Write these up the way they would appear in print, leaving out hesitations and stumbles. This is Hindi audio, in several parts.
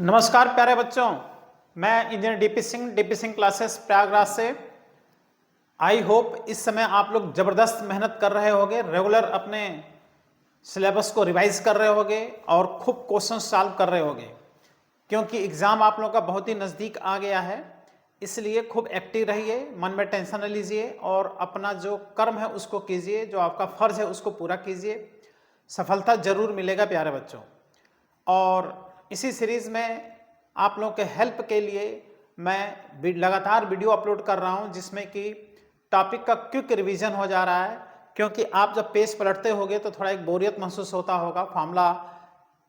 नमस्कार प्यारे बच्चों, मैं engineer DP Singh classes Prayagraj से। आई होप इस समय आप लोग ज़बरदस्त मेहनत कर रहे होंगे, रेगुलर अपने सिलेबस को रिवाइज कर रहे होंगे और खूब क्वेश्चन सॉल्व कर रहे होंगे, क्योंकि एग्ज़ाम आप लोगों का बहुत ही नज़दीक आ गया है। इसलिए खूब एक्टिव रहिए, मन में टेंशन न लीजिए और अपना जो कर्म है उसको कीजिए, जो आपका फ़र्ज़ है उसको पूरा कीजिए। सफलता ज़रूर मिलेगा प्यारे बच्चों। और इसी सीरीज़ में आप लोगों के हेल्प के लिए मैं लगातार वीडियो अपलोड कर रहा हूं, जिसमें कि टॉपिक का क्विक रिवीजन हो जा रहा है। क्योंकि आप जब पेज पलटते होगे तो थोड़ा एक बोरियत महसूस होता होगा फॉर्मूला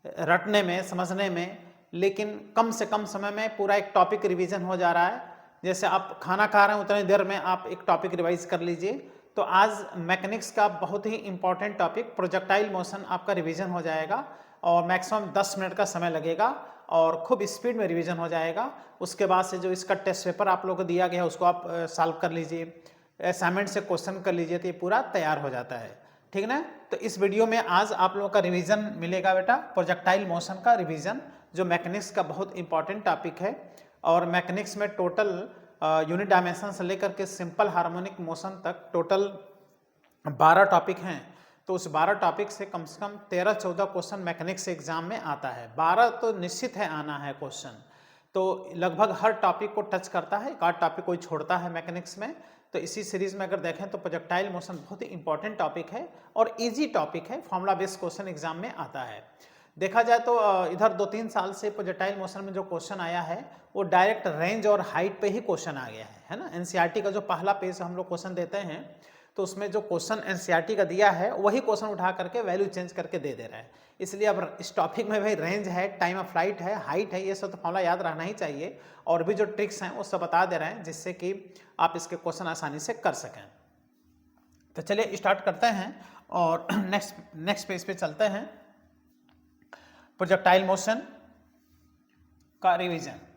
रटने में, समझने में, लेकिन कम से कम समय में पूरा एक टॉपिक रिवीजन हो जा रहा है। जैसे आप खाना खा रहे हैं उतनी देर में आप एक टॉपिक रिवाइज कर लीजिए। तो आज मैकेनिक्स का बहुत ही इंपॉर्टेंट टॉपिक प्रोजेक्टाइल मोशन आपका रिवीजन हो जाएगा और मैक्सिमम 10 मिनट का समय लगेगा और खूब स्पीड में रिवीजन हो जाएगा। उसके बाद से जो इसका टेस्ट पेपर आप लोगों को दिया गया है उसको आप सॉल्व कर लीजिए, असाइनमेंट से क्वेश्चन कर लीजिए, तो ये पूरा तैयार हो जाता है। ठीक ना। तो इस वीडियो में आज आप लोगों का रिवीजन मिलेगा बेटा, प्रोजेक्टाइल मोशन का रिवीजन, जो मैकेनिक्स का बहुत इंपॉर्टेंट टॉपिक है। और मैकेनिक्स में टोटल यूनिट डायमेंशन से लेकर के सिंपल हार्मोनिक मोशन तक टोटल 12 टॉपिक हैं। तो उस 12 टॉपिक से कम 13-14 क्वेश्चन मैकेनिक्स एग्जाम में आता है। 12 तो निश्चित है आना है क्वेश्चन, तो लगभग हर टॉपिक को टच करता है, एक आध टॉपिक कोई छोड़ता है मैकेनिक्स में। तो इसी सीरीज में अगर देखें तो प्रोजेक्टाइल मोशन बहुत ही इंपॉर्टेंट टॉपिक है और इजी टॉपिक है, फॉर्मूला बेस्ड क्वेश्चन एग्जाम में आता है। देखा जाए तो इधर 2-3 साल से प्रोजेक्टाइल मोशन में जो क्वेश्चन आया है वो डायरेक्ट रेंज और हाइट पे ही क्वेश्चन आ गया है ना। एनसीईआरटी का जो पहला पेज हम लोग क्वेश्चन देते हैं तो उसमें जो क्वेश्चन एनसीईआरटी का दिया है वही क्वेश्चन उठा करके वैल्यू चेंज करके दे रहा है। इसलिए अब इस टॉपिक में भाई रेंज है, टाइम ऑफ फ्लाइट है, हाइट है, ये सब तो फॉर्मूला याद रहना ही चाहिए। और भी जो ट्रिक्स हैं वो सब बता दे रहे हैं जिससे कि आप इसके क्वेश्चन आसानी से कर सकें। तो चलिए स्टार्ट करते हैं और नेक्स्ट पेज पे चलते हैं। प्रोजेक्टाइल मोशन का रिवीजन।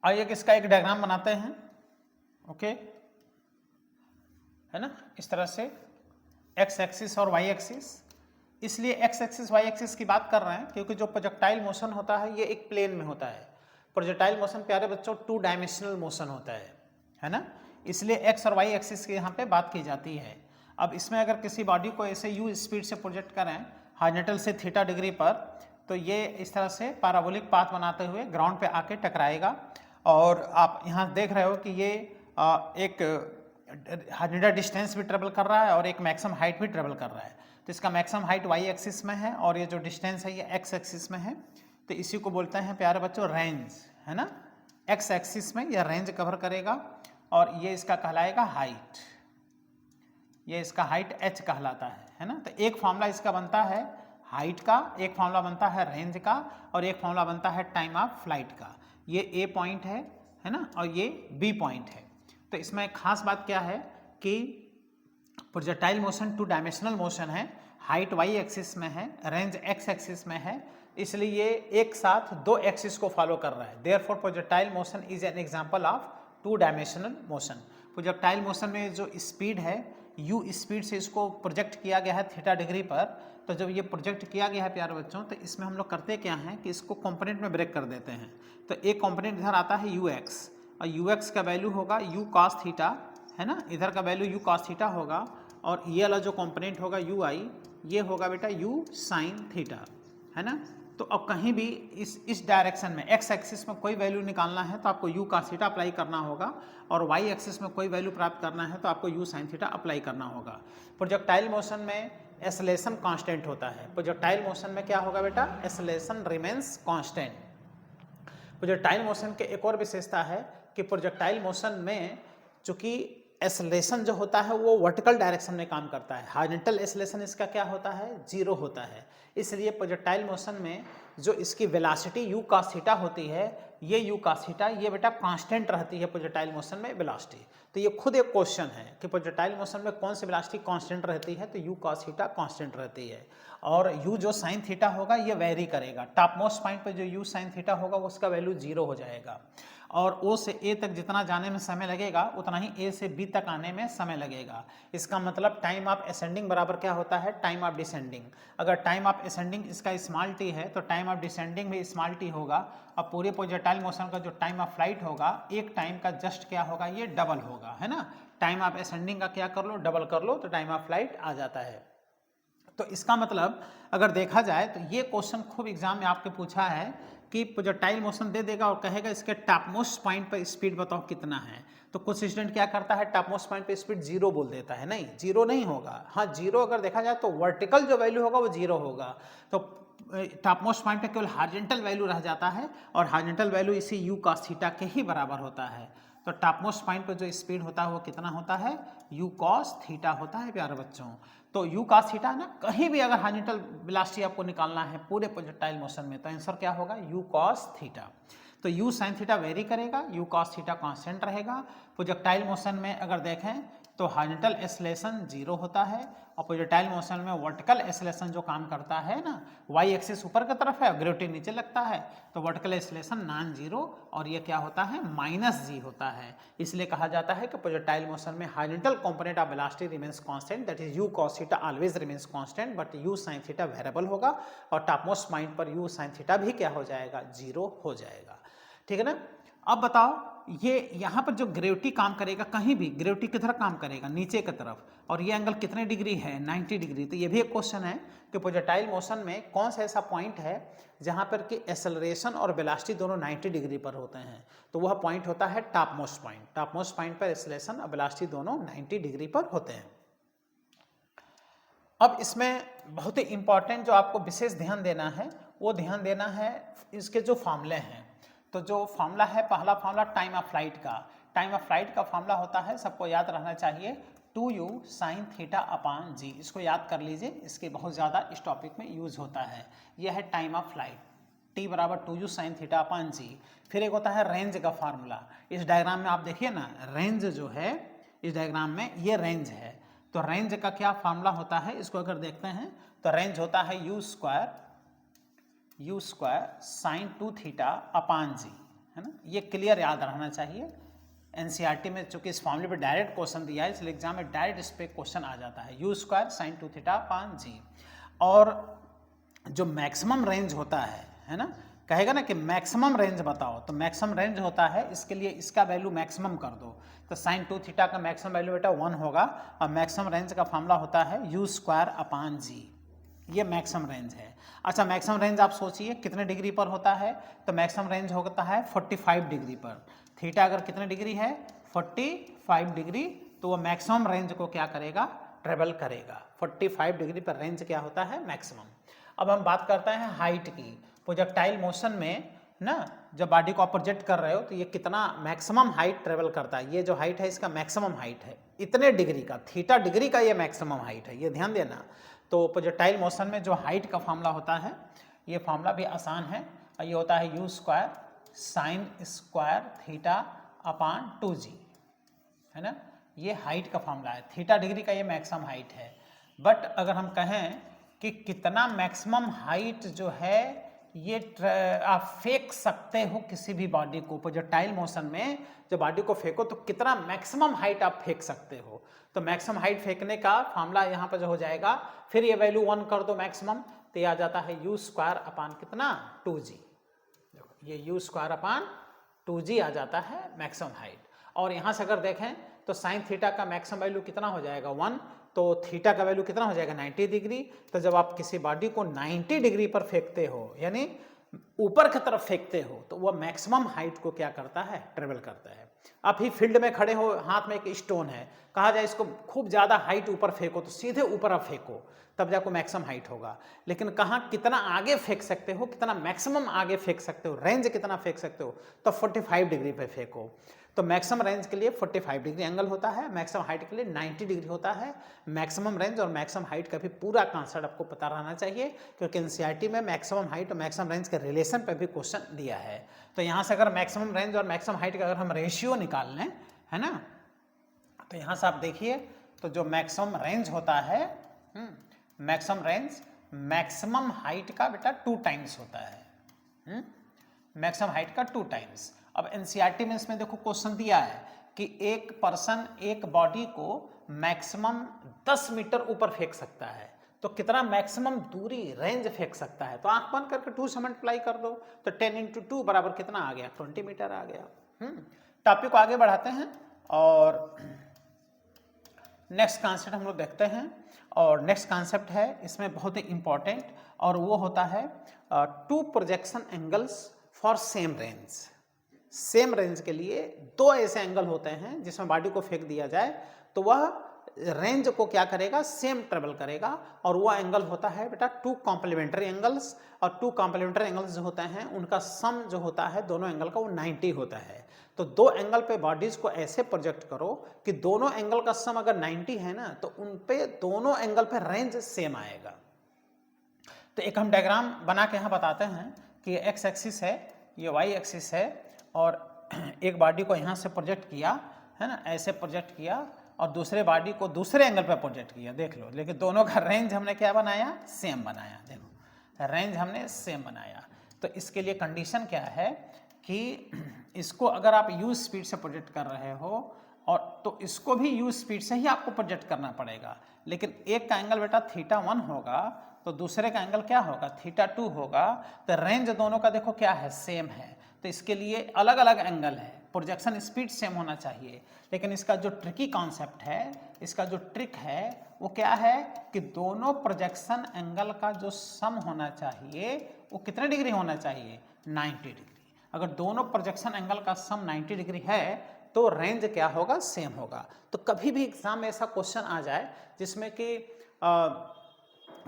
आइए इसका एक डायग्राम बनाते हैं। ओके, है ना, इस तरह से एक्स एक्सिस और वाई एक्सिस। इसलिए एक्स एक्सिस वाई एक्सिस की बात कर रहे हैं क्योंकि जो प्रोजेक्टाइल मोशन होता है ये एक प्लेन में होता है। प्रोजेक्टाइल मोशन प्यारे बच्चों 2 डायमेंशनल मोशन होता है ना। इसलिए एक्स और वाई एक्सिस की यहाँ पे बात की जाती है। अब इसमें अगर किसी बॉडी को ऐसे यू स्पीड से प्रोजेक्ट करें हॉरिजॉन्टल से थीटा डिग्री पर, तो ये इस तरह से पैराबोलिक पाथ बनाते हुए ग्राउंड पे आके टकराएगा। और आप यहाँ देख रहे हो कि ये एक हॉरिजॉन्टल डिस्टेंस भी ट्रेवल कर रहा है और एक मैक्सिमम हाइट भी ट्रेवल कर रहा है। तो इसका मैक्सिमम हाइट वाई एक्सिस में है और ये जो डिस्टेंस है ये एक्स एक्सिस में है। तो इसी को बोलते हैं प्यारे बच्चों रेंज, है ना। एक्स एक्सिस में यह रेंज कवर करेगा और ये इसका कहलाएगा हाइट, ये इसका हाइट एच कहलाता है ना। तो एक फॉर्मूला इसका बनता है हाइट का, एक फॉर्मूला बनता है रेंज का और एक फॉर्मूला बनता है टाइम ऑफ फ्लाइट का। ये ए पॉइंट है ना, और ये बी पॉइंट है। तो इसमें खास बात क्या है कि प्रोजेक्टाइल मोशन 2 डायमेंशनल मोशन है, हाइट वाई एक्सिस में है, रेंज एक्स एक्सिस में है, इसलिए ये एक साथ 2 एक्सिस को फॉलो कर रहा है। Therefore projectile motion is an example of 2 dimensional motion. Projectile motion में जो स्पीड है यू स्पीड से इसको प्रोजेक्ट किया गया है थीटा डिग्री पर। तो जब ये प्रोजेक्ट किया गया है प्यारे बच्चों, तो इसमें हम लोग करते क्या हैं कि इसको कंपोनेंट में ब्रेक कर देते हैं। तो एक कंपोनेंट इधर आता है यू एक्स और यू एक्स का वैल्यू होगा यू कॉस थीटा, है ना। इधर का वैल्यू यू कॉस थीटा होगा और ये वाला जो कंपोनेंट होगा यू आई, ये होगा बेटा यू साइन थीटा, है ना। तो अब कहीं भी इस डायरेक्शन में एक्स एक्सिस में कोई वैल्यू निकालना है तो आपको यू कॉस थीटा अप्लाई करना होगा और वाई एक्सिस में कोई वैल्यू प्राप्त करना है तो आपको यू साइन थीटा अप्लाई करना होगा। प्रोजेक्टाइल मोशन में एक्सेलरेशन कांस्टेंट होता है। प्रोजेक्टाइल मोशन में क्या होगा बेटा, acceleration remains constant. Projectile motion के एक और विशेषता है कि प्रोजेक्टाइल मोशन में चूंकि एक्सेलरेशन जो होता है वो वर्टिकल डायरेक्शन में काम करता है, हॉरिजॉन्टल एक्सेलरेशन इसका क्या होता है, 0 होता है। इसलिए प्रोजेक्टाइल मोशन में जो इसकी वेलोसिटी u cos थीटा होती है, ये u cos थीटा ये बेटा कांस्टेंट रहती है प्रोजेक्टाइल मोशन में वेलोसिटी। तो ये खुद एक क्वेश्चन है कि प्रोजेक्टाइल मोशन में कौन सी वेलोसिटी कांस्टेंट रहती है, तो u cos थीटा कांस्टेंट रहती है। और u जो sin थीटा होगा ये वेरी करेगा, टॉप मोस्ट पॉइंट पर जो u sin थीटा होगा उसका वैल्यू 0 हो जाएगा, और O से A तक जितना जाने में समय लगेगा उतना ही A से B तक आने में समय लगेगा। इसका मतलब टाइम ऑफ असेंडिंग बराबर क्या होता है, टाइम ऑफ डिसेंडिंग। अगर टाइम ऑफ असेंडिंग इसका स्मॉल t है तो टाइम ऑफ डिसेंडिंग भी स्मॉल t होगा। अब पूरे प्रोजेक्टाइल मोशन का जो टाइम ऑफ फ्लाइट होगा एक टाइम का जस्ट क्या होगा, ये डबल होगा, है ना। टाइम ऑफ असेंडिंग का क्या कर लो, डबल कर लो, तो टाइम ऑफ फ्लाइट आ जाता है। तो इसका मतलब अगर देखा जाए तो ये क्वेश्चन खूब एग्जाम में आपके पूछा है कि प्रोजेक्टाइल मोशन दे देगा और कहेगा इसके टॉप मोस्ट पॉइंट पर स्पीड बताओ कितना है। तो कुछ स्टूडेंट क्या करता है, टॉप मोस्ट पॉइंट पे स्पीड 0 बोल देता है। नहीं, 0 नहीं होगा। हाँ, 0 अगर देखा जाए तो वर्टिकल जो वैल्यू होगा वो 0 होगा। तो टॉप मोस्ट पॉइंट पे केवल हार्जेंटल वैल्यू रह जाता है, और हार्जेंटल वैल्यू इसी u cos थीटा के ही बराबर होता है। तो टॉप मोस्ट पॉइंट पर जो स्पीड होता है वो कितना होता है, u cos थीटा होता है प्यारे बच्चों। तो u cos थीटा ना, कहीं भी अगर हार्जेंटल वेलोसिटी आपको निकालना है पूरे प्रोजेक्टाइल मोशन में, तो आंसर क्या होगा, u cos थीटा। तो u sin थीटा वेरी करेगा, u cos थीटा कांस्टेंट रहेगा। प्रोजेक्टाइल मोशन में अगर देखें तो हार्जेंटल एक्सेलरेशन 0 होता है, और प्रोजेक्टाइल मोशन में वर्टिकल एक्सेलरेशन जो काम करता है ना, y एक्सिस ऊपर की तरफ है, ग्रेविटी नीचे लगता है, तो वर्टिकल एक्सेलरेशन नॉन जीरो, और ये क्या होता है, -g होता है। इसलिए कहा जाता है कि प्रोजेक्टाइल मोशन में horizontal component of velocity remains constant, that is u cos theta always remains constant, but u sin theta variable होगा, और टॉप मोस्ट पॉइंट पर u sin थीटा भी क्या हो जाएगा, 0 हो जाएगा। ठीक है ना। अब बताओ, ये यहाँ पर जो ग्रेविटी काम करेगा, कहीं भी ग्रेविटी किधर काम करेगा, नीचे की तरफ, और ये एंगल कितने डिग्री है, 90 डिग्री। तो ये भी एक क्वेश्चन है कि प्रोजेक्टाइल मोशन में कौन सा ऐसा पॉइंट है जहाँ पर कि एक्सेलरेशन और वेलोसिटी दोनों 90 डिग्री पर होते हैं। तो वह पॉइंट होता है top most point. Top most point पर एक्सेलरेशन और वेलोसिटी दोनों 90 डिग्री पर होते हैं। अब इसमें बहुत ही इंपॉर्टेंट जो आपको विशेष ध्यान देना है, वो ध्यान देना है इसके जो फॉर्मूले हैं। तो जो फॉर्मूला है, पहला फॉर्मूला टाइम ऑफ फ्लाइट का, टाइम ऑफ फ्लाइट का फॉर्मूला होता है, सबको याद रहना चाहिए, 2u sin theta upon g। इसको याद कर लीजिए, इसके बहुत ज़्यादा इस टॉपिक में यूज होता है। यह है टाइम ऑफ फ्लाइट, t बराबर 2u sin theta upon g। फिर एक होता है रेंज का फार्मूला। इस डायग्राम में आप देखिए ना, रेंज जो है इस डायग्राम में, ये रेंज है। तो रेंज का क्या फार्मूला होता है, इसको अगर देखते हैं तो रेंज होता है u square sine 2 theta upon g, है ना। ये क्लियर याद रहना चाहिए। एनसीईआरटी में चूंकि इस फॉर्मूले पे डायरेक्ट क्वेश्चन दिया है, इसलिए एग्जाम में डायरेक्ट इस पे क्वेश्चन आ जाता है, u square sine 2 theta upon g. और जो मैक्सिमम रेंज होता है ना, कहेगा ना कि मैक्सिमम रेंज बताओ, तो मैक्सिमम रेंज होता है, इसके लिए इसका वैल्यू मैक्सिमम कर दो। तो साइन 2 थीटा का मैक्सिमम वैल्यू बेटा 1 होगा, और मैक्सिमम रेंज का फॉर्मूला होता है u स्क्वायर अपान जी। ये मैक्सिमम रेंज है। अच्छा, मैक्सिमम रेंज आप सोचिए कितने डिग्री पर होता है, तो मैक्सिमम रेंज होता है 45 डिग्री पर। थीटा अगर कितने डिग्री है, 45 डिग्री, तो वो मैक्सिमम रेंज को क्या करेगा, ट्रेवल करेगा। 45 डिग्री पर रेंज क्या होता है, मैक्सिमम। अब हम बात करते हैं हाइट की। प्रोजेक्टाइल मोशन में ना, जब बॉडी को आप प्रोजेक्ट कर रहे हो तो ये कितना मैक्सिमम हाइट ट्रेवल करता है, ये जो हाइट है इसका मैक्सिमम हाइट है, इतने डिग्री का, थीटा डिग्री का ये मैक्सिमम हाइट है, ये ध्यान देना। तो प्रोजेक्टाइल मोशन में जो हाइट का फार्मूला होता है, ये फार्मूला भी आसान है, ये होता है u square sign square theta upon 2g, है ना। ये हाइट का फार्मूला है, थीटा डिग्री का ये मैक्सिमम हाइट है। बट अगर हम कहें कि कितना मैक्सिमम हाइट जो है ये आप फेंक सकते हो किसी भी बॉडी को, प्रोजेक्टाइल मोशन में जब बॉडी को फेंको तो कितना मैक्सिमम हाइट आप फेंक सकते हो। तो मैक्सिमम हाइट फेंकने का फार्मूला यहाँ पर जो हो जाएगा, फिर ये वैल्यू 1 कर दो मैक्सिमम, तो ये आ जाता है u स्क्वायर अपान कितना, 2g। देखो ये u स्क्वायर अपान 2g आ जाता है मैक्सिमम हाइट। और यहाँ से अगर देखें तो साइन थीटा का मैक्सिमम वैल्यू कितना हो जाएगा, 1, तो थीटा का वैल्यू कितना हो जाएगा, 90 डिग्री। तो जब आप किसी बॉडी को 90 डिग्री पर फेंकते हो, यानी ऊपर की तरफ फेंकते हो, तो वह मैक्सिमम हाइट को क्या करता है, ट्रेवल करता है। आप ही फील्ड में खड़े हो, हाथ में एक स्टोन है, कहा जाए इसको खूब ज़्यादा हाइट ऊपर फेंको, तो सीधे ऊपर आप फेंको, तब जाकर मैक्सिमम हाइट होगा। लेकिन कहाँ कितना आगे फेंक सकते हो, कितना मैक्सिमम आगे फेंक सकते हो, रेंज कितना फेंक सकते हो, तो 45 डिग्री पे फेंको। तो मैक्सिमम रेंज के लिए 45 डिग्री एंगल होता है, मैक्सिमम हाइट के लिए 90 डिग्री होता है। मैक्सिमम रेंज और मैक्सिमम हाइट का भी पूरा कॉन्सेप्ट आपको पता रहना चाहिए, क्योंकि एनसीईआरटी में मैक्सिमम हाइट और मैक्सिमम रेंज के रिलेशन पर भी क्वेश्चन दिया है। तो यहाँ से अगर मैक्सिमम रेंज और मैक्सिमम हाइट का अगर हम रेशियो निकाल लें, है ना, तो यहाँ से आप देखिए, तो जो मैक्सिमम रेंज होता है, मैक्सिमम रेंज मैक्सिमम हाइट का बेटा 2 टाइम्स होता है, मैक्सिमम हाइट का 2 टाइम्स। अब एनसीईआरटी में इसमें देखो क्वेश्चन दिया है कि एक पर्सन एक बॉडी को मैक्सिमम 10 मीटर ऊपर फेंक सकता है, तो कितना मैक्सिमम दूरी रेंज फेंक सकता है। तो आंख बंद करके 2 से मल्टीप्लाई कर दो, तो 10 × 2 बराबर कितना आ गया, 20 मीटर आ गया। टॉपिक को आगे बढ़ाते हैं और नेक्स्ट कॉन्सेप्ट हम लोग देखते हैं। और नेक्स्ट कॉन्सेप्ट है इसमें बहुत ही इंपॉर्टेंट, और वो होता है 2 projection angles for same range. Same range के लिए 2 ऐसे एंगल होते हैं जिसमें बॉडी को फेंक दिया जाए तो वह रेंज को क्या करेगा, सेम ट्रेवल करेगा, और वह एंगल होता है बेटा 2 कॉम्प्लीमेंट्री एंगल्स। और 2 कॉम्प्लीमेंट्री एंगल्स जो होते हैं उनका सम जो होता है दोनों एंगल का वो 90 होता है। तो 2 एंगल पे बॉडीज को ऐसे प्रोजेक्ट करो कि दोनों एंगल का सम अगर 90 है ना, तो उन पे दोनों एंगल पे रेंज सेम आएगा। तो एक हम डायग्राम बना के यहाँ बताते हैं कि ये एक्स एक्सिस है, ये वाई एक्सिस है, और एक बॉडी को यहाँ से प्रोजेक्ट किया, है ना, ऐसे प्रोजेक्ट किया, और दूसरे बॉडी को दूसरे एंगल पर प्रोजेक्ट किया, देख लो। लेकिन दोनों का रेंज हमने क्या बनाया, सेम बनाया। देखो रेंज हमने सेम बनाया। तो इसके लिए कंडीशन क्या है कि इसको अगर आप यू स्पीड से प्रोजेक्ट कर रहे हो, और तो इसको भी यू स्पीड से ही आपको प्रोजेक्ट करना पड़ेगा। लेकिन एक का एंगल बेटा θ1 होगा, तो दूसरे का एंगल क्या होगा, θ2 होगा। तो रेंज दोनों का देखो क्या है, सेम है। तो इसके लिए अलग अलग एंगल है, प्रोजेक्शन स्पीड सेम होना चाहिए। लेकिन इसका जो ट्रिकी कॉन्सेप्ट है, इसका जो ट्रिक है वो क्या है कि दोनों प्रोजेक्शन एंगल का जो सम होना चाहिए वो कितने डिग्री होना चाहिए, 90 डिग्री। अगर दोनों प्रोजेक्शन एंगल का सम 90 डिग्री है तो रेंज क्या होगा, सेम होगा। तो कभी भी एग्जाम में ऐसा क्वेश्चन आ जाए जिसमें कि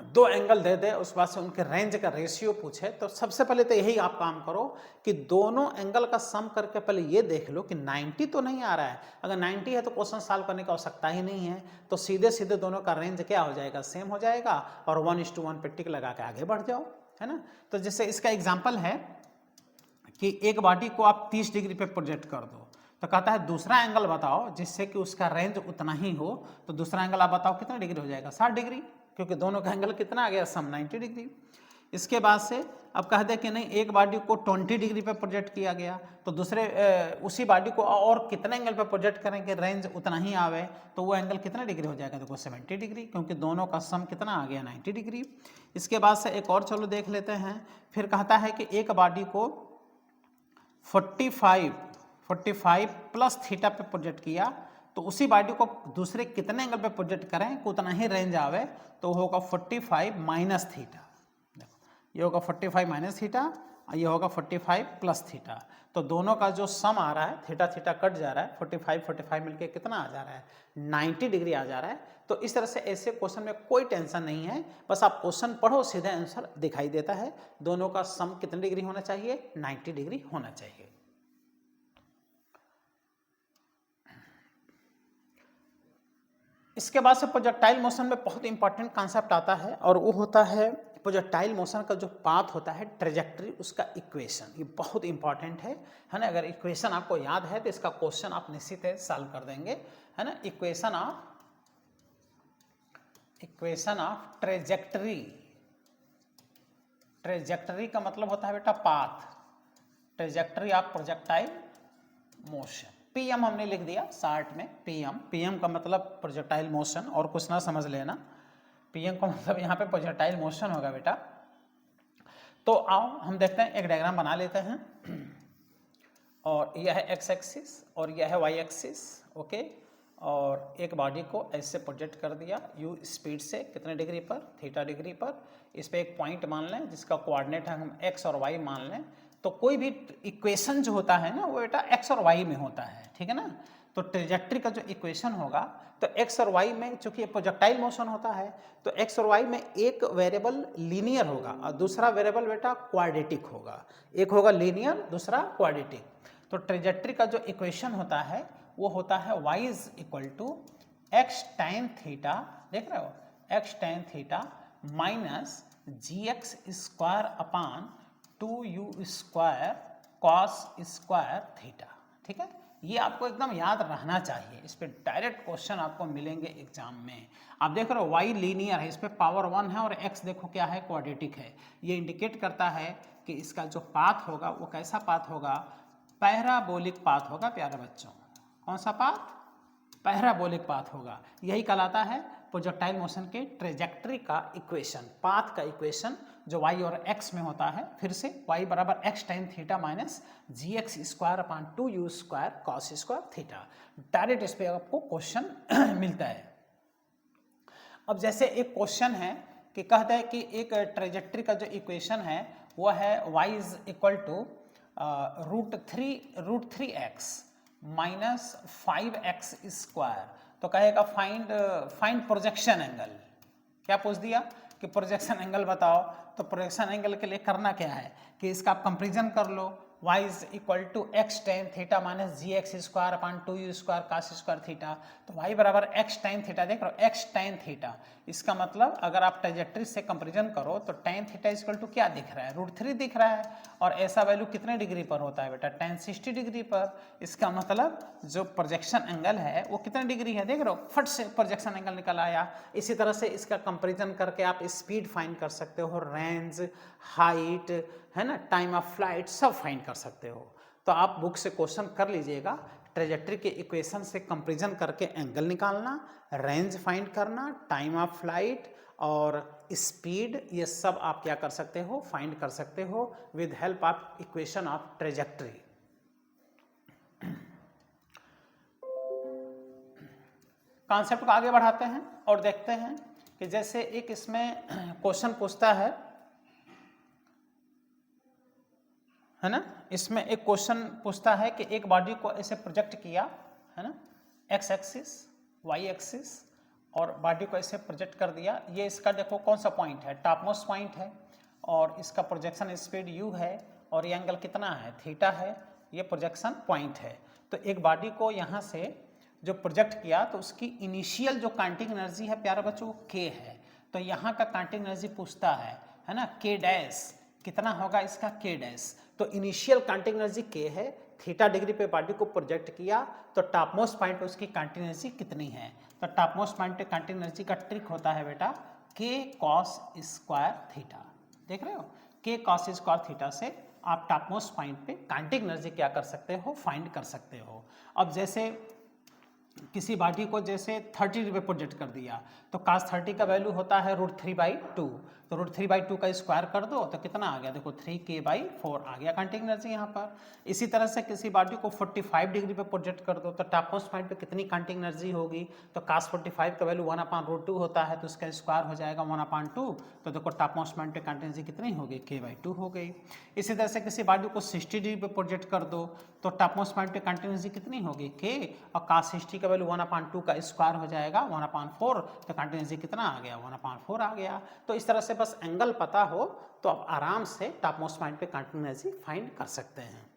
2 एंगल दे दे, उस बात से उनके रेंज का रेशियो पूछे, तो सबसे पहले तो यही आप काम करो कि दोनों एंगल का सम करके पहले ये देख लो कि 90 तो नहीं आ रहा है। अगर 90 है तो क्वेश्चन सॉल्व करने की आवश्यकता ही नहीं है, तो सीधे सीधे दोनों का रेंज क्या हो जाएगा, सेम हो जाएगा, और 1:1 पे टिक लगा के आगे बढ़ जाओ, है ना। तो जैसे इसका एग्जाम्पल है कि एक बॉडी को आप 30 डिग्री पे प्रोजेक्ट कर दो, तो कहता है दूसरा एंगल बताओ जिससे कि उसका रेंज उतना ही हो। तो दूसरा एंगल आप बताओ कितना डिग्री हो जाएगा, 60 डिग्री, क्योंकि दोनों का एंगल कितना आ गया, सम 90 डिग्री। इसके बाद से अब कह दे कि नहीं, एक बॉडी को 20 डिग्री पे प्रोजेक्ट किया गया, तो दूसरे उसी बॉडी को और कितने एंगल पे प्रोजेक्ट करें कि रेंज उतना ही आवे, तो वो एंगल कितना डिग्री हो जाएगा, देखो 70 डिग्री, क्योंकि दोनों का सम कितना आ गया, 90 डिग्री। इसके बाद से एक और चलो देख लेते हैं। फिर कहता है कि एक बॉडी को 45 प्लस थीटा पे प्रोजेक्ट किया, तो उसी बॉडी को दूसरे कितने एंगल पे प्रोजेक्ट करें कि उतना ही रेंज आवे, तो होगा 45 माइनस थीटा। देखो ये होगा 45 माइनस थीटा, और ये होगा 45 प्लस थीटा। तो दोनों का जो सम आ रहा है, थीटा थीटा कट जा रहा है, 45 मिलके कितना आ जा रहा है, 90 डिग्री आ जा रहा है। तो इस तरह से ऐसे क्वेश्चन में कोई टेंशन नहीं है, बस आप क्वेश्चन पढ़ो, सीधे आंसर दिखाई देता है। दोनों का सम कितने डिग्री होना चाहिए, 90 डिग्री होना चाहिए। इसके बाद से प्रोजेक्टाइल मोशन में बहुत इंपॉर्टेंट कॉन्सेप्ट आता है, और वो होता है प्रोजेक्टाइल मोशन का जो पाथ होता है, ट्रेजेक्टरी, उसका इक्वेशन। ये बहुत इंपॉर्टेंट है ना। अगर इक्वेशन आपको याद है तो इसका क्वेश्चन आप निश्चित है सॉल्व कर देंगे, है ना। Equation of trajectory. ट्रेजेक्टरी का मतलब होता है बेटा path, trajectory of projectile motion. PM हमने लिख दिया शार्ट में, पीएम का मतलब प्रोजेक्टाइल मोशन, और कुछ ना समझ लेना। पीएम का मतलब यहाँ पे प्रोजेक्टाइल मोशन होगा बेटा। तो आओ हम देखते हैं, एक डायग्राम बना लेते हैं, और यह है एक्स एक्सिस और यह है वाई एक्सिस, ओके। और एक बॉडी को ऐसे प्रोजेक्ट कर दिया यू स्पीड से, कितने डिग्री पर, थीटा डिग्री पर। इस पर एक पॉइंट मान लें जिसका कोऑर्डिनेट है हम एक्स और वाई मान लें। तो कोई भी इक्वेशन जो होता है ना वो बेटा एक्स और वाई में होता है, ठीक है ना। तो ट्रेजेक्ट्री का जो इक्वेशन होगा, तो एक्स और वाई में चूंकि प्रोजेक्टाइल मोशन होता है तो एक्स और वाई में एक वेरिएबल लीनियर होगा और दूसरा वेरिएबल बेटा क्वाड्रेटिक होगा। एक होगा लीनियर, दूसरा क्वाड्रेटिक। तो ट्रेजेक्ट्री का जो इक्वेशन होता है वो होता है y is equal to x tan theta, देख रहे हो, x tan theta minus g x square upon 2u square cos square theta. ठीक है, ये आपको एकदम याद रहना चाहिए, इस पे डायरेक्ट क्वेश्चन आपको मिलेंगे एग्जाम में। आप देख रहे हो y लीनियर है, इस पे पावर 1 है और x देखो क्या है, क्वाड्रेटिक है। ये इंडिकेट करता है कि इसका जो पाथ होगा वो कैसा पाथ होगा, पैराबोलिक पाथ होगा प्यारे बच्चों। कौन सा पाथ, पैराबोलिक पाथ होगा। यही कहलाता है प्रोजेक्टाइल मोशन के ट्रेजेक्ट्री का इक्वेशन, पाथ का इक्वेशन जो y और x में होता है। फिर से y बराबर x tan theta minus g x square upon 2u square cos square theta. Direct इस पे आपको क्वेश्चन मिलता है। अब जैसे एक क्वेश्चन है कि कहता है कि एक ट्रेजेक्ट्री का जो इक्वेशन है वो है y is equal to root three x minus 5x square. तो कहेगा फाइंड प्रोजेक्शन एंगल। क्या पूछ दिया कि प्रोजेक्शन एंगल बताओ। तो प्रोजेक्शन एंगल के लिए करना क्या है कि इसका आप कंपेरिजन कर लो, y is equal to x tan theta minus g x square upon 2u square cos square theta. तो y बराबर एक्स टेन थीटा, देख रहे हो एक्स टेन थीटा। इसका मतलब अगर आप ट्रेजेक्ट्री से कंपेरिजन करो तो टेन थीटा इक्वल टू क्या दिख रहा है, रूट थ्री दिख रहा है। और ऐसा वैल्यू कितने डिग्री पर होता है बेटा, टेन 60 डिग्री पर। इसका मतलब जो प्रोजेक्शन एंगल है वो कितने डिग्री है, देख रहे हो, फट से प्रोजेक्शन एंगल निकल आया। इसी तरह से इसका कंपेरिजन करके आप स्पीड फाइंड कर सकते हो, रेंज, हाइट, है ना, टाइम ऑफ फ्लाइट, सब फाइंड कर सकते हो। तो आप बुक से क्वेश्चन कर लीजिएगा, ट्रेजेक्ट्री के इक्वेशन से कंपेरिजन करके एंगल निकालना, रेंज फाइंड करना, टाइम ऑफ फ्लाइट और स्पीड, ये सब आप क्या कर सकते हो, फाइंड कर सकते हो with help of equation of trajectory. Concept को आगे बढ़ाते हैं और देखते हैं कि जैसे एक इसमें क्वेश्चन पूछता है ना, इसमें एक क्वेश्चन पूछता है कि एक बॉडी को ऐसे प्रोजेक्ट किया है ना, एक्स एक्सिस, वाई एक्सिस, और बॉडी को ऐसे प्रोजेक्ट कर दिया। ये इसका देखो कौन सा पॉइंट है, टॉप मोस्ट पॉइंट है, और इसका प्रोजेक्शन स्पीड u है और ये एंगल कितना है, थीटा है, ये प्रोजेक्शन पॉइंट है। तो एक बॉडी को यहाँ से जो प्रोजेक्ट किया तो उसकी इनिशियल जो काउंटिंग एनर्जी है प्यारे बच्चों वो k है। तो यहाँ का काउंटिंग एनर्जी पूछता है ना, k डैश कितना होगा इसका, k डैश। तो इनिशियल काउंटिंग एनर्जी k है, थीटा डिग्री पे बॉडी को प्रोजेक्ट किया तो टॉप मोस्ट पॉइंट पे उसकी काउंटिंग एनर्जी कितनी है। तो टॉप मोस्ट पॉइंट पे काउंटिंग एनर्जी का ट्रिक होता है बेटा k cos स्क्वायर थीटा। देख रहे हो, k cos स्क्वायर थीटा से आप टॉप मोस्ट पॉइंट पे काउंटिंग एनर्जी क्या कर सकते हो, फाइंड कर सकते हो। अब जैसे किसी बॉडी को जैसे 30 डिग्री पे प्रोजेक्ट कर दिया तो cos 30 का वैल्यू होता है रूट थ्री बाई टू। तो रूट थ्री बाई टू का स्क्वायर कर दो तो कितना आ गया, देखो 3k/4 आ गया काउंटिंग एनर्जी यहाँ पर। इसी तरह से किसी बॉडी को 45 डिग्री पे प्रोजेक्ट कर दो तो टॉप मोस्ट पॉइंट पे कितनी काउंटिंग एनर्जी होगी। तो cos 45 का वैल्यू 1/√2 होता है तो इसका स्क्वायर हो जाएगा 1/2। तो देखो टॉप मोस्ट पॉइंट पे काउंटिंग एनर्जी कितनी होगी, k/2 हो गई। इसी तरह से किसी बॉडी को 60 डिग्री पे प्रोजेक्ट कर दो तो टॉप मोस्ट पॉइंट पे काउंटिंग एनर्जी कितनी होगी, k, और cos 60 का वैल्यू 1/2 का स्क्वायर हो जाएगा 1/4। तो काउंटिंग एनर्जी कितना आ गया, 1/4 आ गया। तो इस तरह से बस एंगल पता हो तो आप आराम से टॉप मोस्ट पॉइंट पे काउंटिंग एनर्जी फाइंड कर सकते हैं।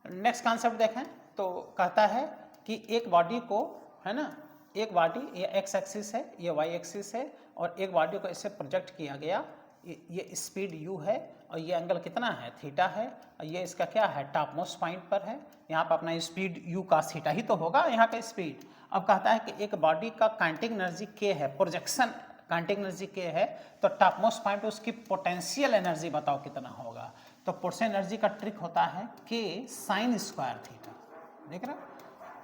नेक्स्ट कॉन्सेप्ट देखें तो कहता है कि एक बॉडी को, है ना, एक बॉडी, ये एक्स एक्सिस है, ये वाई एक्सिस है, और एक बॉडी को इससे प्रोजेक्ट किया गया, ये स्पीड u है और ये एंगल कितना है, थीटा है, और ये इसका क्या है, टॉप मोस्ट पॉइंट पर है। यहाँ पर अपना स्पीड u का थीटा ही तो होगा यहाँ का स्पीड। अब कहता है कि एक बॉडी का काउंटिंग एनर्जी k है, प्रोजेक्शन काउंटिंग एनर्जी k है, तो टॉप मोस्ट पॉइंट पर उसकी पोटेंशियल एनर्जी बताओ कितना होगा। तो पोटेंशियल एनर्जी का ट्रिक होता है k साइन स्क्वायर थीटा। देख रहे हो,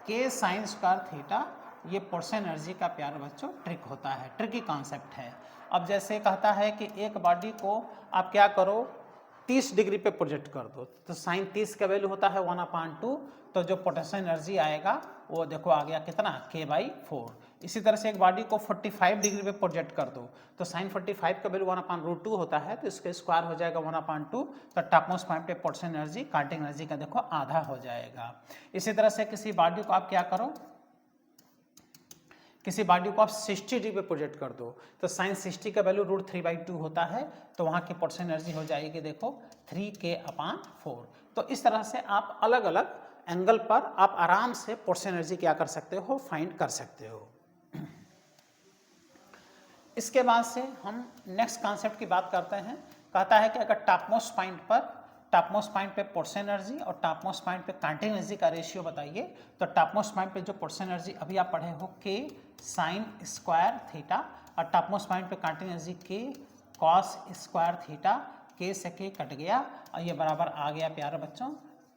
k साइन स्क्वायर थीटा, ये पोटेंशियल एनर्जी का प्यारे बच्चों ट्रिक होता है, ट्रिकी कॉन्सेप्ट है। अब जैसे कहता है कि एक बॉडी को आप क्या करो, 30 डिग्री पे प्रोजेक्ट कर दो तो साइन 30 का वैल्यू होता है 1/2, तो जो पोटेंशियल एनर्जी आएगा वो देखो आ गया कितना k/4। इसी तरह से एक बॉडी को 45 डिग्री पे प्रोजेक्ट कर दो तो साइन 45 का वैल्यू 1/√2 होता है, तो इसका स्क्वायर हो जाएगा 1/2, तो टॉपमोस्ट पॉइंट पे पोटेंशियल एनर्जी कांटिंग एनर्जी का देखो आधा हो जाएगा। इसी तरह से किसी बॉडी को आप क्या करो, किसी बॉडी को आप 60 डिग्री पे प्रोजेक्ट कर दो तो साइन 60 का वैल्यू √3/2 होता है, तो वहाँ की पोटेंशियल एनर्जी हो जाएगी देखो 3k/4। तो इस तरह से आप अलग अलग एंगल पर आप आराम से पोटेंशियल एनर्जी क्या कर सकते हो, फाइंड कर सकते हो। इसके बाद से हम नेक्स्ट कॉन्सेप्ट की बात करते हैं। कहता है कि अगर टॉपमोस्ट पॉइंट पे पोटेंशियल एनर्जी और टॉपमोस्ट पॉइंट पे कांटिंग एनर्जी का रेशियो बताइए। तो टॉपमोस्ट पॉइंट पे जो पोटेंशियल एनर्जी अभी आप पढ़े हो k साइन स्क्वायर थीटा, और टॉपमोस्ट पॉइंट पे kinetic energy k cos square theta, k से k कट गया और ये बराबर आ गया प्यारे बच्चों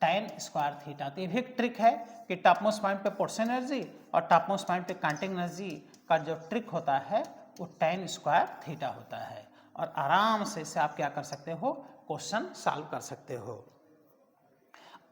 tan स्क्वायर थीटा। तो ये भी एक ट्रिक है कि टॉपमोस्ट पॉइंट पे पोटेंशियल एनर्जी और टॉपमोस्ट पॉइंट पे कांटिंग एनर्जी का जो ट्रिक होता है वो tan स्क्वायर थीटा होता है, और आराम से इसे आप क्या कर सकते हो, क्वेश्चन सॉल्व कर सकते हो।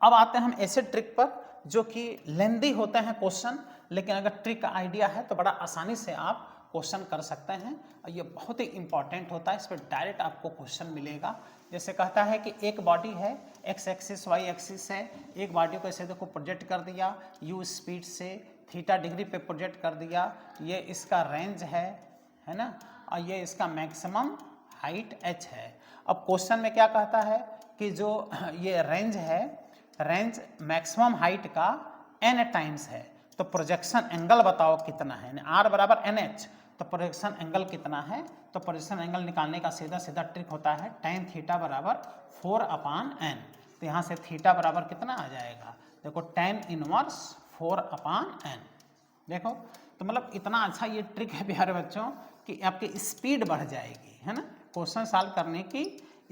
अब आते हैं हम ऐसे ट्रिक पर जो कि लेंदी होते हैं क्वेश्चन, लेकिन अगर ट्रिक का आइडिया है तो बड़ा आसानी से आप क्वेश्चन कर सकते हैं, और ये बहुत ही इंपॉर्टेंट होता है। इस पर डायरेक्ट आपको क्वेश्चन मिलेगा। जैसे कहता है कि एक बॉडी है, एक्स एक्सिस वाई एक्सिस है, एक बॉडी को ऐसे देखो प्रोजेक्ट कर दिया u स्पीड से, थीटा डिग्री पे प्रोजेक्ट कर दिया, ये इसका रेंज है ना, और ये इसका मैक्सिमम हाइट h है। अब क्वेश्चन में क्या कहता है कि जो ये रेंज है, रेंज मैक्सिमम हाइट का n टाइम्स है, तो प्रोजेक्शन एंगल बताओ कितना है, r बराबर NH, तो प्रोजेक्शन एंगल कितना है। तो प्रोजेक्शन एंगल निकालने का सीधा सीधा ट्रिक होता है tan थीटा बराबर 4/n। तो यहाँ से थीटा बराबर कितना आ जाएगा, देखो tan इनवर्स 4/n। देखो तो मतलब इतना अच्छा ये ट्रिक है प्यारे बच्चों कि आपकी स्पीड बढ़ जाएगी, है ना, क्वेश्चन सॉल्व करने की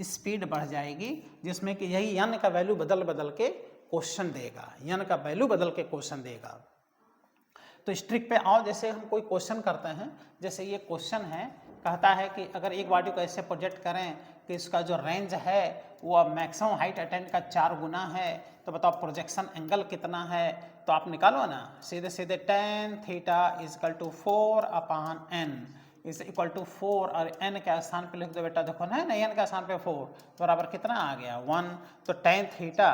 स्पीड बढ़ जाएगी, जिसमें कि यही n का वैल्यू बदल बदल के क्वेश्चन देगा, n का वैल्यू बदल के क्वेश्चन देगा। तो इस ट्रिक पे आओ, जैसे हम कोई क्वेश्चन करते हैं, जैसे ये क्वेश्चन है, कहता है कि अगर एक बॉडी को ऐसे प्रोजेक्ट करें कि इसका जो रेंज है वो मैक्सिमम हाइट अटेंड का 4 गुना है, तो बताओ प्रोजेक्शन एंगल कितना है। तो आप निकालो ना सीधे सीधे, tan theta is equal to 4/n is equal to 4, और n के स्थान पे लिख दो बेटा, देखो ना n के स्थान पे 4 बराबर कितना आ गया 1। तो tan थीटा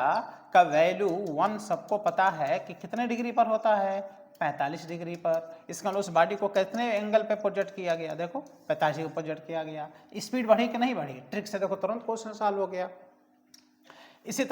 का वैल्यू 1 सबको पता है कि कितने डिग्री पर होता है, 45 डिग्री पर। इसका उस बॉडी को कितने एंगल पे प्रोजेक्ट किया गया, देखो 45 डिग्री प्रोजेक्ट किया गया। स्पीड बढ़ी कि नहीं बढ़ी, ट्रिक से देखो तुरंत क्वेश्चन सॉल्व हो गया। इसी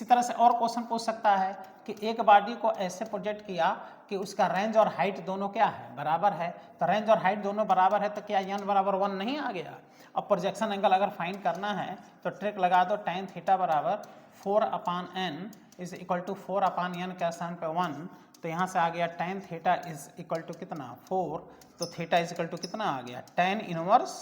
तरह से और क्वेश्चन पूछ सकता है कि एक बॉडी को ऐसे प्रोजेक्ट किया कि उसका रेंज और हाइट दोनों क्या है, बराबर है। तो रेंज और हाइट दोनों बराबर है तो क्या n बराबर 1 नहीं आ गया। अब प्रोजेक्शन एंगल अगर फाइंड करना है तो ट्रिक लगा दो, tan थीटा बराबर 4/n is equal to 4/n के स्थान पे 1, तो यहाँ से आ गया tan theta is equal to कितना 4, तो थीटा इज इक्वल टू कितना आ गया tan इनवर्स,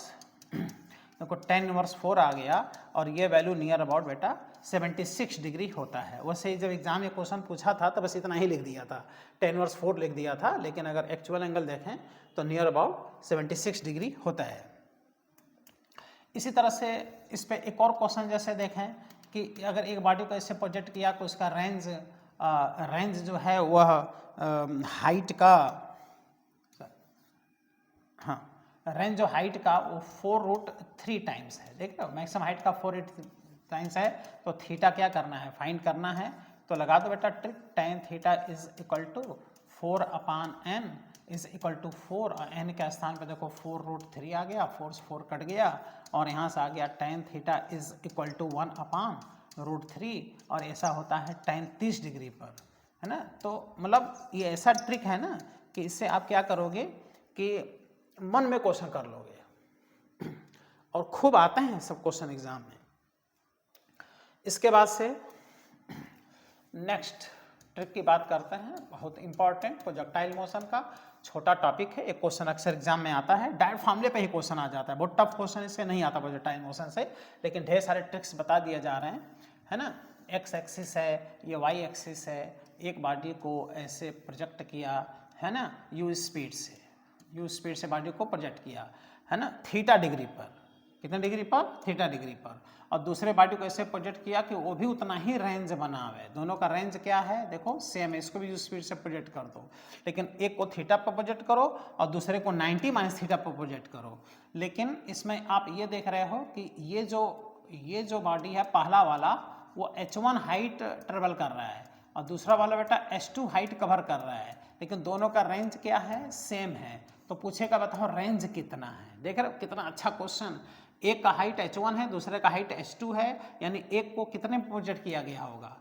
देखो tan इनवर्स 4 आ गया, और ये वैल्यू नियर अबाउट बेटा 76 डिग्री होता है। वैसे जब एग्जाम में क्वेश्चन पूछा था तो बस इतना ही लिख दिया था, tan इनवर्स 4 लिख दिया था, लेकिन अगर एक्चुअल एंगल देखें तो नियर अबाउट 76 डिग्री होता है। इसी तरह से इस पे एक और क्वेश्चन जैसे देखें कि अगर एक बॉडी को ऐसे प्रोजेक्ट किया तो उसका रेंज जो है वह हाइट का, हाँ रेंज जो हाइट का वो 4√3 टाइम्स है, देख रहे हो, मैक्सिमम हाइट का 4 टाइम्स है, तो थीटा क्या करना है, फाइंड करना है। तो लगा दो बेटा trick, tan theta is equal to 4/n is equal to 4, और n के स्थान पे देखो 4√3 आ गया, 4 से 4 कट गया, और यहाँ से आ गया tan theta is equal to 1/√3, और ऐसा होता है tan 30 डिग्री पर, है ना। तो मतलब ये ऐसा ट्रिक है ना कि इससे आप क्या करोगे कि मन में क्वेश्चन कर लोगे, और खूब आते हैं सब क्वेश्चन एग्जाम में। इसके बाद से नेक्स्ट ट्रिक की बात करते हैं, बहुत इंपॉर्टेंट प्रोजेक्टाइल मोशन का छोटा टॉपिक है। एक क्वेश्चन अक्सर एग्जाम में आता है, डायरेक्ट फॉर्मूले पे ही क्वेश्चन आ जाता है, बहुत टफ क्वेश्चन इससे नहीं आता प्रोजेक्टाइल मोशन से, लेकिन ढेर सारे ट्रिक्स बता दिए जा रहे हैं, है ना। एक्स एक्सिस है, ये वाई एक्सिस है, एक बॉडी को ऐसे प्रोजेक्ट किया, है ना, यू स्पीड से बॉडी को प्रोजेक्ट किया, है ना, थीटा डिग्री पर, कितने डिग्री पर, थीटा डिग्री पर, और दूसरे बॉडी को ऐसे प्रोजेक्ट किया कि वो भी उतना ही रेंज बना हुआ। दोनों का रेंज क्या है, देखो सेम है, इसको भी उस स्पीड से प्रोजेक्ट कर दो, लेकिन एक को थीटा पर प्रोजेक्ट करो और दूसरे को 90 माइनस थीटा पर प्रोजेक्ट करो। लेकिन इसमें आप ये देख रहे हो कि ये जो बॉडी है पहला वाला वो h1 हाइट ट्रेवल कर रहा है और दूसरा वाला बेटा h2 हाइट कवर कर रहा है, लेकिन दोनों का रेंज क्या है, सेम है। तो पूछेगा बताओ रेंज कितना है। देख रहे हो कितना अच्छा क्वेश्चन। एक का हाइट h1 है, दूसरे का हाइट h2 है, यानी एक को कितने प्रोजेक्ट किया गया होगा,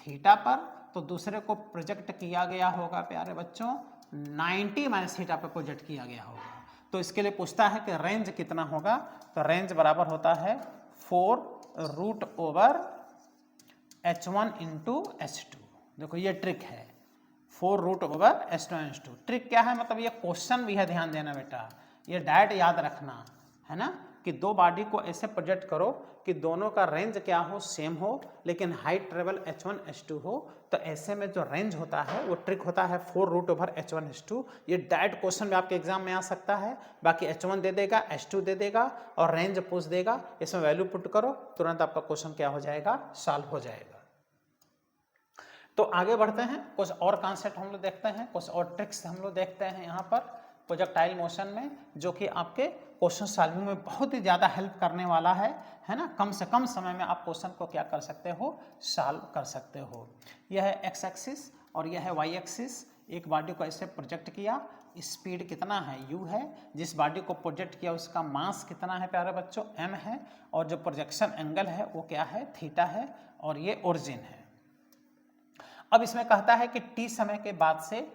थीटा पर, तो दूसरे को प्रोजेक्ट किया गया होगा प्यारे बच्चों 90 माइनस थीटा पर प्रोजेक्ट किया गया होगा। तो इसके लिए पूछता है कि रेंज कितना होगा, तो रेंज बराबर होता है 4√ओवर h1 इंटू h2। देखो ये ट्रिक है, 4√ओवर h2 ट्रिक क्या है, मतलब ये क्वेश्चन भी है, ध्यान देना बेटा, ये डायरेक्ट याद रखना है ना, कि दो बॉडी को ऐसे प्रोजेक्ट करो कि दोनों का रेंज क्या हो, सेम हो, लेकिन हाइट ट्रेवल h1 h2 हो। तो ऐसे में जो रेंज होता है वो ट्रिक होता है 4√ओवर h1 h2। ये डायरेक्ट क्वेश्चन में आपके एग्जाम में आ सकता है। बाकी h1 दे देगा, h2 दे देगा और रेंज पूछ देगा, इसमें वैल्यू पुट करो, तुरंत आपका क्वेश्चन क्या हो जाएगा, सॉल्व हो जाएगा। तो आगे बढ़ते हैं, कुछ और कॉन्सेप्ट हम लोग देखते हैं, कुछ और ट्रिक्स हम लोग देखते हैं यहाँ पर प्रोजेक्टाइल मोशन में, जो कि आपके क्वेश्चन सॉल्विंग में बहुत ही ज़्यादा हेल्प करने वाला है ना। कम से कम समय में आप क्वेश्चन को क्या कर सकते हो, सॉल्व कर सकते हो। यह है एक्स एक्सिस और यह है वाई एक्सिस। एक बॉडी को ऐसे प्रोजेक्ट किया, स्पीड कितना है, u है, जिस बॉडी को प्रोजेक्ट किया उसका मास कितना है प्यारे बच्चों, m है, और जो प्रोजेक्शन एंगल है वो क्या है, थीटा है, और ये ओरिजिन है। अब इसमें कहता है कि t समय के बाद से,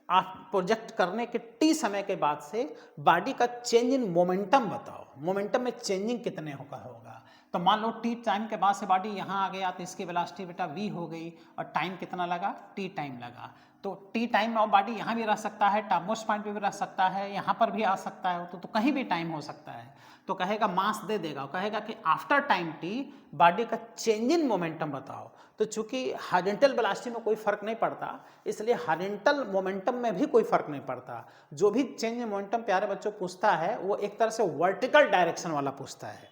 आप प्रोजेक्ट करने के t समय के बाद से बॉडी का चेंज इन मोमेंटम बताओ, मोमेंटम में चेंजिंग कितने होगा। तो मान लो t टाइम के बाद से बॉडी यहाँ आ गया तो इसकी वेलोसिटी बेटा v हो गई, और टाइम कितना लगा, t टाइम लगा। तो t टाइम में बॉडी यहाँ भी रह सकता है, टॉपमोस्ट पॉइंट पे भी रह सकता है, यहाँ पर भी आ सकता है, तो कहीं भी टाइम हो सकता है। तो कहेगा मास दे देगा, कहेगा कि आफ्टर टाइम t बॉडी का चेंज इन मोमेंटम बताओ। तो चूंकि हॉरिजॉन्टल वेलोसिटी में कोई फर्क नहीं पड़ता, इसलिए हॉरिजॉन्टल मोमेंटम में भी कोई फर्क नहीं पड़ता। जो भी चेंज इन मोमेंटम प्यारे बच्चों पूछता है वो एक तरह से वर्टिकल डायरेक्शन वाला पूछता है।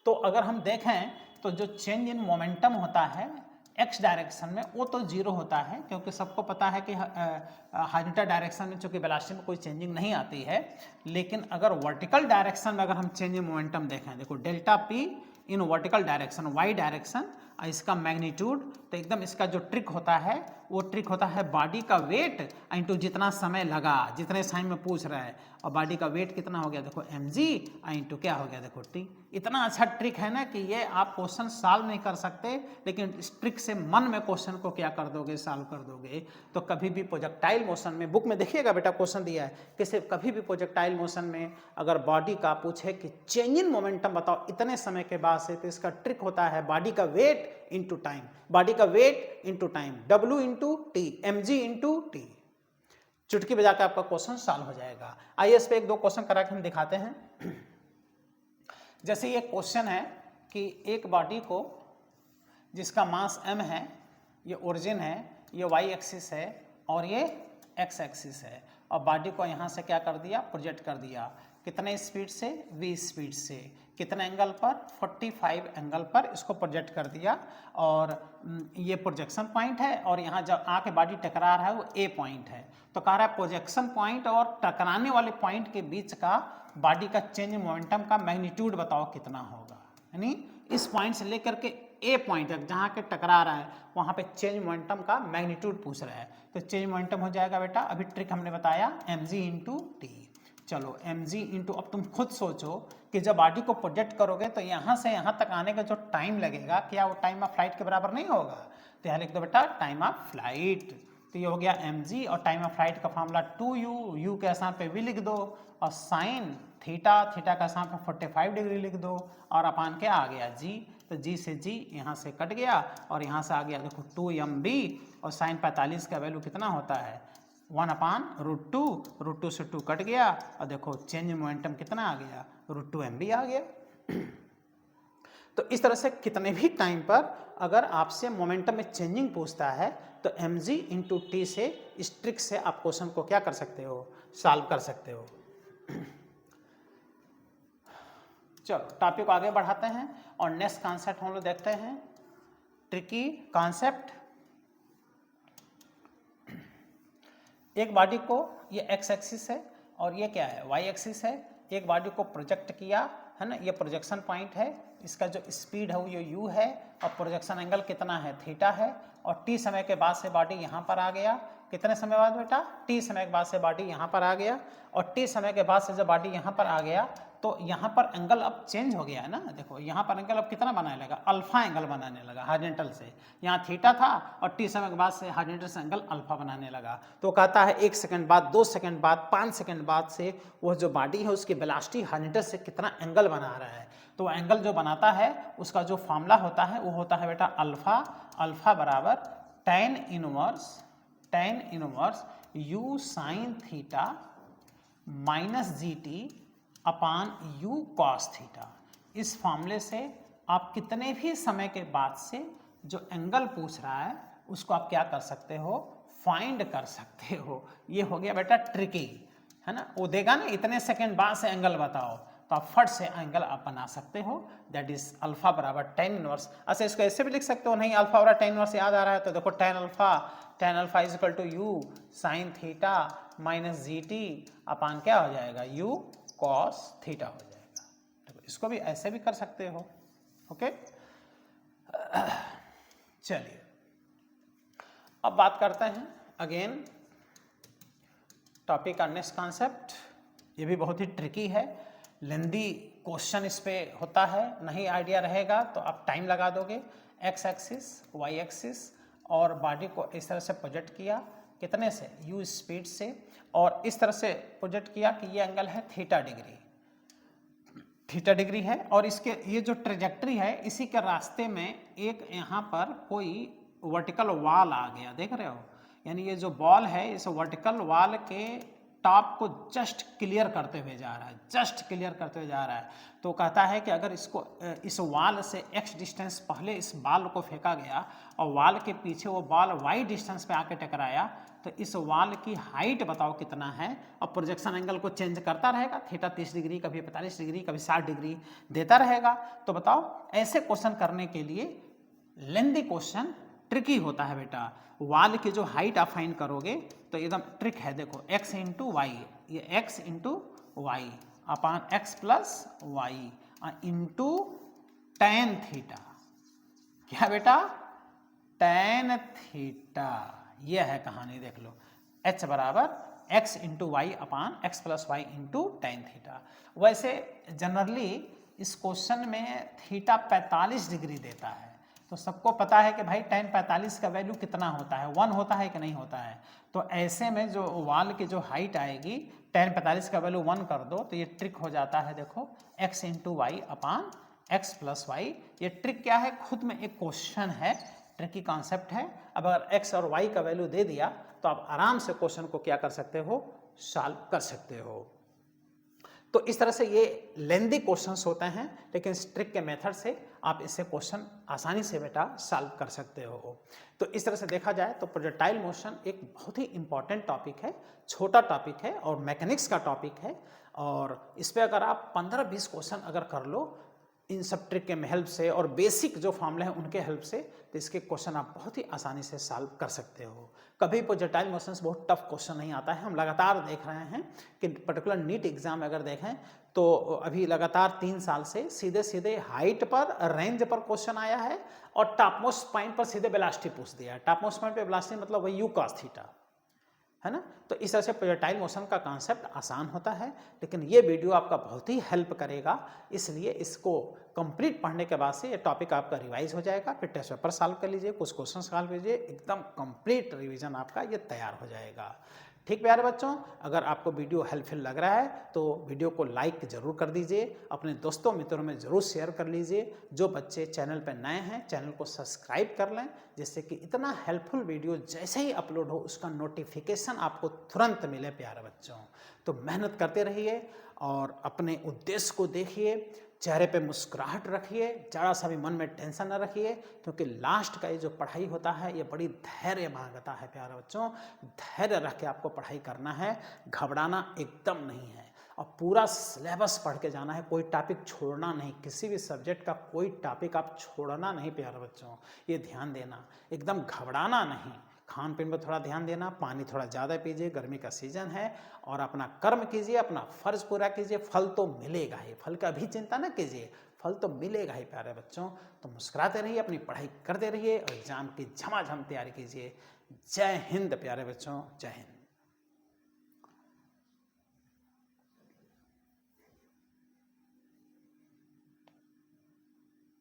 तो अगर हम देखें तो जो चेंज इन मोमेंटम होता है एक्स डायरेक्शन में वो तो जीरो होता है, क्योंकि सबको पता है कि हॉरिजॉन्टल डायरेक्शन में चूंकि वेलोसिटी में कोई चेंजिंग नहीं आती है। लेकिन अगर वर्टिकल डायरेक्शन में अगर हम चेंज इन मोमेंटम देखें, देखो delta p in vertical direction, Y direction, इसका मैग्नीट्यूड, तो एकदम इसका जो ट्रिक होता है वो ट्रिक होता है बॉडी का वेट इंटू जितना समय लगा, जितने टाइम में पूछ रहा है, और बॉडी का वेट कितना हो गया, देखो mg इंटू क्या हो गया, देखो t। इतना अच्छा ट्रिक है ना कि ये आप क्वेश्चन सॉल्व नहीं कर सकते, लेकिन इस ट्रिक से मन में क्वेश्चन को क्या कर दोगे, सॉल्व कर दोगे। तो कभी भी प्रोजेक्टाइल मोशन में, बुक में देखिएगा बेटा क्वेश्चन दिया है कि सिर्फ कभी भी प्रोजेक्टाइल मोशन में अगर बॉडी का पूछे कि चेंज इन मोमेंटम बताओ इतने समय के बाद से, तो इसका ट्रिक होता है बॉडी का वेट इंटू टाइम, बॉडी का weight into time, w into T, mg into T. चुटकी बजा के आपका क्वेश्चन सॉल्व हो जाएगा। आइए इस पे एक दो क्वेश्चन करा के हम दिखाते हैं। जैसे ये क्वेश्चन है कि एक बॉडी को जिसका मास m है, ये ओरिजिन है, ये y एक्सिस है और ये x एक्सिस है, और बॉडी को यहाँ से क्या कर दिया, प्रोजेक्ट कर दिया। कितने स्पीड से, v स्पीड से, कितने एंगल पर, 45 एंगल पर इसको प्रोजेक्ट कर दिया। और ये प्रोजेक्शन पॉइंट है, और यहाँ जब आके बॉडी टकरा रहा है वो a पॉइंट है। तो कह रहा है प्रोजेक्शन पॉइंट और टकराने वाले पॉइंट के बीच का बॉडी का चेंज मोमेंटम का मैग्नीट्यूड बताओ कितना होगा। यानी इस पॉइंट से लेकर के a पॉइंट तक जहाँ के टकरा रहा है वहाँ पे चेंज मोमेंटम का मैग्नीट्यूड पूछ रहा है। तो चेंज मोमेंटम हो जाएगा बेटा, अभी ट्रिक हमने बताया, mg इंटू टी। चलो mg इंटू, अब तुम खुद सोचो कि जब बॉडी को प्रोजेक्ट करोगे तो यहाँ से यहाँ तक आने का जो टाइम लगेगा, क्या वो टाइम ऑफ फ्लाइट के बराबर नहीं होगा। तो यहाँ लिख दो बेटा टाइम ऑफ फ्लाइट। तो ये हो गया mg, और टाइम ऑफ फ्लाइट का फॉर्मूला 2u, u के स्थान पे v लिख दो, और साइन थीटा, थीटा का स्थान पे 45 डिग्री लिख दो, और अपान क्या आ गया g। तो g से g यहाँ से कट गया, और यहाँ से आ गया देखो 2mb, और साइन 45 का वैल्यू कितना होता है, 1/√2, √2 से 2 कट गया, और देखो चेंज मोमेंटम कितना आ गया, √2mb आ गया। तो इस तरह से कितने भी टाइम पर अगर आपसे मोमेंटम में चेंजिंग पूछता है तो mg इंटू टी से, इस ट्रिक से आप क्वेश्चन को क्या कर सकते हो, सॉल्व कर सकते हो। चलो टॉपिक को आगे बढ़ाते हैं और नेक्स्ट कॉन्सेप्ट हम लोग देखते हैं, ट्रिकी कॉन्सेप्ट। एक बॉडी को, ये एक्स एक्सिस है और ये क्या है, वाई एक्सिस है। एक बॉडी को प्रोजेक्ट किया है ना, ये प्रोजेक्शन पॉइंट है, इसका जो स्पीड है वो ये u है और प्रोजेक्शन एंगल कितना है, थीटा है। और t समय के बाद से बॉडी यहाँ पर आ गया। कितने समय बाद बेटा, t समय के बाद से बॉडी यहाँ पर आ गया। और t समय के बाद से जब बॉडी यहाँ पर आ गया तो यहाँ पर एंगल अब चेंज हो गया है ना। देखो यहाँ पर एंगल अब कितना बनाने लगा, अल्फा एंगल बनाने लगा हॉरिजॉन्टल से। यहाँ थीटा था और t समय के बाद से हॉरिजॉन्टल से एंगल अल्फा बनाने लगा। तो कहता है 1 सेकंड बाद, 2 सेकंड बाद, 5 सेकंड बाद से वो जो बॉडी है उसकी वेलोसिटी हॉरिजॉन्टल से कितना एंगल बना रहा है। तो एंगल जो बनाता है उसका जो फॉर्मूला होता है वो होता है बेटा अल्फा। अल्फा बराबर tan inverse u sine theta minus GT अपान u कॉस थीटा। इस फॉर्मूले से आप कितने भी समय के बाद से जो एंगल पूछ रहा है उसको आप क्या कर सकते हो, फाइंड कर सकते हो। ये हो गया बेटा ट्रिकी, है ना। वो देगा ना इतने सेकंड बाद से एंगल बताओ, तो आप फट से एंगल आप बना सकते हो। दैट इज अल्फा बराबर tan इनवर्स। अच्छा इसको ऐसे भी लिख सकते हो, नहीं अल्फा बराबर tan इनवर्स याद आ रहा है तो देखो tan alpha is equal to u sine theta minus GT upon क्या हो जाएगा, u कॉस थीटा हो जाएगा। देखो इसको भी ऐसे भी कर सकते हो। ओके चलिए अब बात करते हैं अगेन टॉपिक का नेक्स्ट कॉन्सेप्ट। ये भी बहुत ही ट्रिकी है, लेंदी क्वेश्चन इस पे होता है, नहीं आइडिया रहेगा तो आप टाइम लगा दोगे। एक्स एक्सिस, वाई एक्सिस और बॉडी को इस तरह से प्रोजेक्ट किया, कितने से, u स्पीड से, और इस तरह से प्रोजेक्ट किया कि ये एंगल है थीटा डिग्री है। और इसके ये जो ट्रेजेक्ट्री है इसी के रास्ते में एक यहाँ पर कोई वर्टिकल वॉल आ गया, देख रहे हो। यानी ये जो बॉल है इस वर्टिकल वॉल के टॉप को जस्ट क्लियर करते हुए जा रहा है, तो कहता है कि अगर इसको इस वॉल से x डिस्टेंस पहले इस बॉल को फेंका गया और वॉल के पीछे वो बॉल y डिस्टेंस पे आके टकराया तो इस वॉल की हाइट बताओ कितना है। और प्रोजेक्शन एंगल को चेंज करता रहेगा, थीटा 30 डिग्री, कभी 45 डिग्री, कभी 60 डिग्री देता रहेगा। तो बताओ ऐसे क्वेश्चन करने के लिए लेंदी क्वेश्चन ट्रिकी होता है बेटा। वाल की जो हाइट आप फाइंड करोगे तो एकदम ट्रिक है। देखो x इंटू वाई, ये x into y upon x plus y into tan theta. क्या बेटा, tan थीटा। ये है कहानी, देख लो। h बराबर x into y upon x plus y into tan theta. वैसे जनरली इस क्वेश्चन में थीटा 45 डिग्री देता है, तो सबको पता है कि भाई tan 45 का वैल्यू कितना होता है, 1 होता है कि नहीं होता है। तो ऐसे में जो वाल की जो हाइट आएगी tan 45 का वैल्यू 1 कर दो तो ये ट्रिक हो जाता है। देखो x into y upon x plus Y. ये ट्रिक क्या है, खुद में एक क्वेश्चन है, ट्रिकी कॉन्सेप्ट है। अब अगर x और y का वैल्यू दे दिया तो आप आराम से क्वेश्चन को क्या कर सकते हो, सॉल्व कर सकते हो। तो इस तरह से ये लेंदी क्वेश्चंस होते हैं, लेकिन इस ट्रिक के मेथड से आप इससे क्वेश्चन आसानी से बेटा सॉल्व कर सकते हो। तो इस तरह से देखा जाए तो प्रोजेक्टाइल मोशन एक बहुत ही इंपॉर्टेंट टॉपिक है, छोटा टॉपिक है और मैकेनिक्स का टॉपिक है। और इस पर अगर आप 15-20 क्वेश्चन अगर कर लो इन सब ट्रिक के हेल्प से और बेसिक जो फॉर्मूले हैं उनके हेल्प से, तो इसके क्वेश्चन आप बहुत ही आसानी से सॉल्व कर सकते हो। कभी प्रोजेक्टाइल मोशंस बहुत टफ क्वेश्चन नहीं आता है। हम लगातार देख रहे हैं कि पर्टिकुलर नीट एग्जाम अगर देखें तो अभी लगातार 3 साल से सीधे सीधे हाइट पर, रेंज पर क्वेश्चन आया है और टॉप मोस्ट पॉइंट पर सीधे वेलोसिटी पूछ दिया है। टॉप मोस्ट पॉइंट पे वेलोसिटी मतलब वही u cos थीटा, है ना। तो इस तरह से प्रोजेक्टाइल मोशन का कॉन्सेप्ट आसान होता है, लेकिन ये वीडियो आपका बहुत ही हेल्प करेगा। इसलिए इसको कंप्लीट पढ़ने के बाद से ये टॉपिक आपका रिवाइज हो जाएगा। फिर टेस्ट पेपर सॉल्व कर लीजिए, कुछ क्वेश्चन सॉल्व कीजिए, एकदम कंप्लीट रिवीजन आपका ये तैयार हो जाएगा। ठीक प्यारे बच्चों, अगर आपको वीडियो हेल्पफुल लग रहा है तो वीडियो को लाइक जरूर कर दीजिए, अपने दोस्तों मित्रों में जरूर शेयर कर लीजिए। जो बच्चे चैनल पर नए हैं चैनल को सब्सक्राइब कर लें, जिससे कि इतना हेल्पफुल वीडियो जैसे ही अपलोड हो उसका नोटिफिकेशन आपको तुरंत मिले। प्यारे बच्चों, तो मेहनत करते रहिए और अपने उद्देश्य को देखिए, चेहरे पे मुस्कुराहट रखिए, ज़रा सा भी मन में टेंशन न रखिए, क्योंकि लास्ट का ये जो पढ़ाई होता है ये बड़ी धैर्य मांगता है। प्यारे बच्चों, धैर्य रख के आपको पढ़ाई करना है, घबराना एकदम नहीं है। और पूरा सिलेबस पढ़ के जाना है, कोई टॉपिक छोड़ना नहीं, किसी भी सब्जेक्ट का कोई टॉपिक आप छोड़ना नहीं प्यारे बच्चों, ये ध्यान देना, एकदम घबराना नहीं। खान पीन पर थोड़ा ध्यान देना, पानी थोड़ा ज़्यादा पीजिए, गर्मी का सीजन है, और अपना कर्म कीजिए, अपना फर्ज पूरा कीजिए, फल तो मिलेगा ही, फल का भी चिंता ना कीजिए, फल तो मिलेगा ही प्यारे बच्चों। तो मुस्कुराते रहिए, अपनी पढ़ाई करते रहिए और एग्जाम की झमाझम तैयारी कीजिए। जय हिंद प्यारे बच्चों, जय हिंद।